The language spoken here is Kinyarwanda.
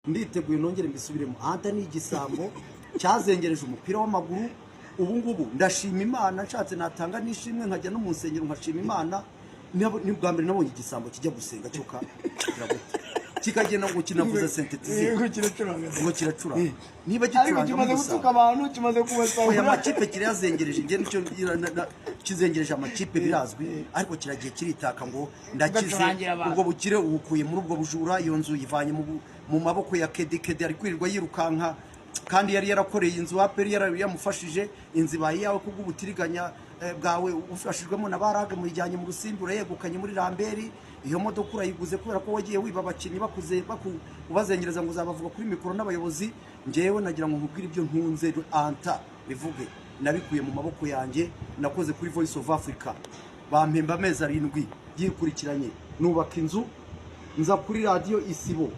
nditeguye nongere mbisubiremo. Anta ni igisambo cyazengereje umupira w'amaguru. Ubu ngubu ndashima Imana, nshatse natanga nishimwe nkajya no mu nsengero nkashima Imana. Ni bwa mbere nabonye igisambo kijya gusenga cyoka kikagenda ngo kinavuza sentetize ngo kiracura. Niba gicuranga gutuka abantu kimaze kubasaba oya amakipe kirazengereje nge nicyo kizengereje amakipe birazwi, ariko kiragiye kiritaka ngo ndakize ubwo bukire ubukuye muri ubwo bujura. Iyo nzu yivanye mu maboko ya Kedi ari kwirirwa yirukanka, kandi yari yarakoreye inzu aperi yamufashije inzu bayi yawe kubw'ubutiriganya bwawe ufashijwemo na barage mujyanye mu rusimbura yegukanye muri Ramberi. Iyo modoka urayiguze kubera ko wagiye wiba abakinnyi bakuze ubazengereza ngo uzabavuga kuri mikoro n'abayobozi. Ngewe nagira ngo nkubwire ibyo ntunze Anta bivuge nabikuye mu maboko yanjye, nakoze kuri Voice of Africa bampemba amezi 7 yikurikiranye, nubaka inzu nza kuri radio Isibo